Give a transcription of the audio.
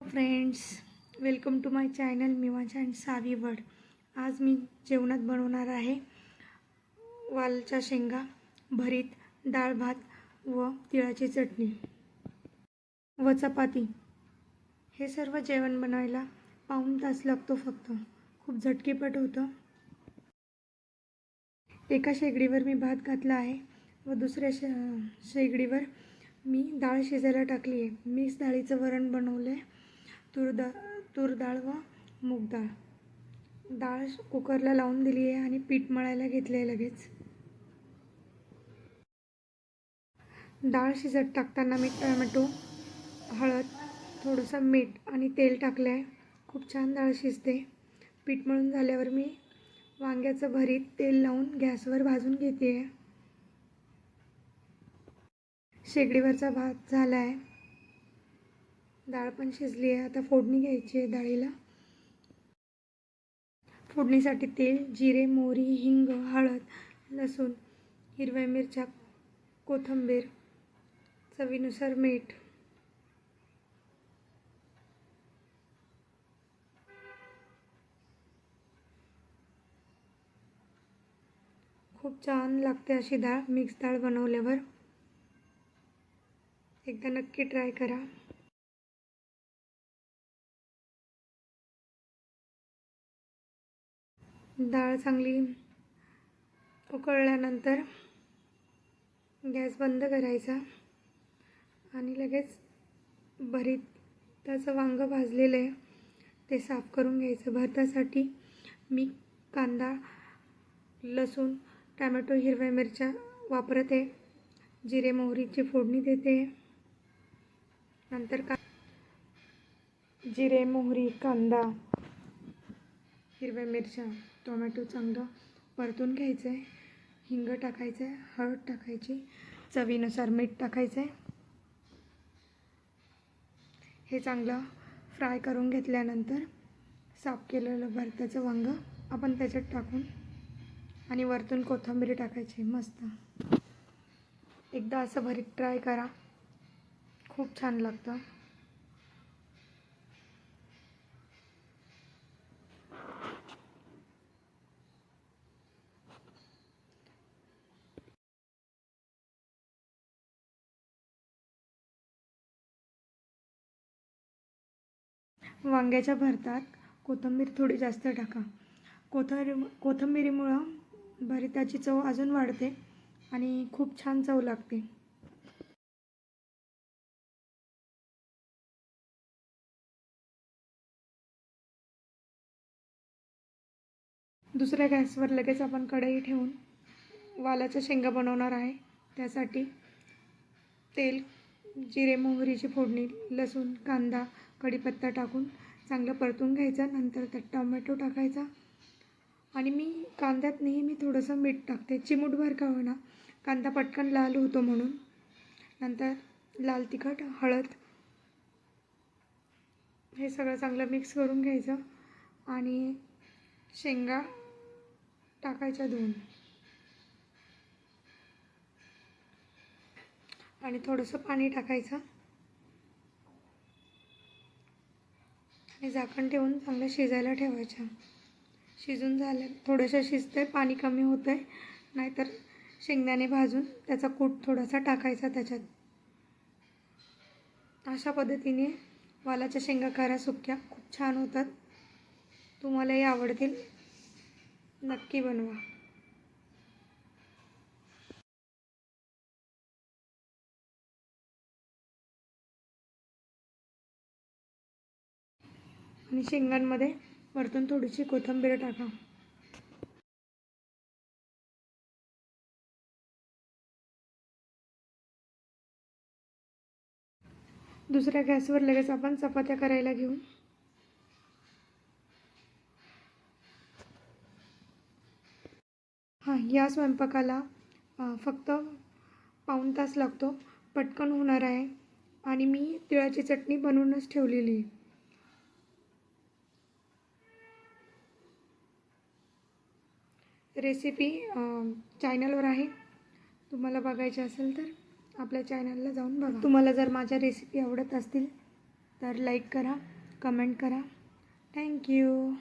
Friends, welcome to my channel Mivansh and Savi world. आज मी जेवणात बनवणार आहे वालच्या शेंगा, भरीत, डाळ भात व तिळाची चटणी व चपाती. हे सर्व जेवण बनवायला पाऊण तास लागतो फक्त. खूप झटकीपट होतं. एका शेगडीवर मी भात घातला आहे व दुसऱ्या शेगडीवर मी डाळ शिजायला टाकली आहे. मिक्स डाळीचं वरण बनवलं आहे. तूर डाळ व मूग डाळ. डाळ कुकरला लावून दिली आहे आणि पीठ मळायला घेतलं आहे लगेच. डाळ शिजत टाकताना मी टोमॅटो, हळद, थोडंसं मीठ आणि तेल टाकलं आहे. खूप छान डाळ शिजते. पीठ मळून झाल्यावर मी वांग्याचं भरीत तेल लावून गॅसवर भाजून घेते आहे. शेगडीवरचा भात झाला आहे. डाळ पण शिजली आहे. आता फोडणी घ्यायची आहे डाळीला. फोडणीसाठी तेल, जिरे, मोहरी, हिंग, हळद, लसूण, हिरव्या मिरच्या, कोथिंबीर, चवीनुसार मीठ. खूप छान लागते अशी डाळ मिक्स डाळ बनवल्यावर. एकदा नक्की ट्राय करा. डाळ चांगली उकळल्यानंतर गॅस बंद करायचा आणि लगेच भरीताचं वांगं भाजलेलं आहे ते साफ करून घ्यायचं. भरतासाठी मी कांदा, लसूण, टोमॅटो, हिरव्या मिरच्या वापरते. जिरे मोहरीची फोडणी देते. नंतर जिरे, मोहरी, कांदा, हिरव्या मिरच्या, टोमॅटो चांगलं परतून घ्यायचं आहे. हिंग टाकायचं आहे, हळद टाकायची, चवीनुसार मीठ टाकायचं आहे. हे चांगलं फ्राय करून घेतल्यानंतर साफ केलेलं भरताचं वांगं आपण त्याच्यात टाकून आणि वरतून कोथिंबीर टाकायची. मस्त. एकदा असं भरीत ट्राय करा. खूप छान लागतं. वांग्याच्या भरतात कोथिंबीर थोडी जास्त टाका. कोथिंबीरीमुळं भरिताची चव अजून वाढते आणि खूप छान चव लागते. दुसऱ्या गॅसवर लगेच आपण कढई ठेवून वालाच्या शेंगा बनवणार आहे. त्यासाठी तेल, जिरे मोहरीची फोडणी, लसूण, कांदा, कढीपत्ता टाकून चांगलं परतून घ्यायचं. नंतर त्यात टोमॅटो टाकायचा आणि मी कांद्यात नेहमी थोडंसं मीठ टाकते, चिमूटभर का होईना. कांदा पटकन लाल होतो म्हणून. नंतर लाल तिखट, हळद हे सगळं चांगलं मिक्स करून घ्यायचं आणि शेंगा टाकायच्या धुवून आणि थोडंसं पाणी टाकायचं आणि झाकण ठेवून चांगलं शिजायला ठेवायचं. शिजून झालं, थोडंसं शिजतं आहे, पाणी कमी होतं आहे. नाहीतर शेंगदाणे भाजून त्याचा कूट थोडासा टाकायचा त्याच्यात. अशा पद्धतीने वालाच्या शेंगा करा सुक्या. खूप छान होतात. तुम्हालाही आवडतील. नक्की बनवा. आणि शेंगांमध्ये वरतून थोडीशी कोथिंबीर टाका. दुसऱ्या गॅसवर लगेच आपण चपात्या करायला घेऊ. या स्वयंपाकाला फक्त पाऊण तास लागतो. पटकन होणार आहे आणि मी तिळाची चटणी बनवूनच ठेवलेली आहे. रेसिपी चॅनलवर आहे. तुम्हाला बघायची असेल तर आपल्या चॅनलला जाऊन बघा. तुम्हाला जर माझ्या रेसिपी आवडत असतील तर लाईक करा, कमेंट करा. थँक्यू.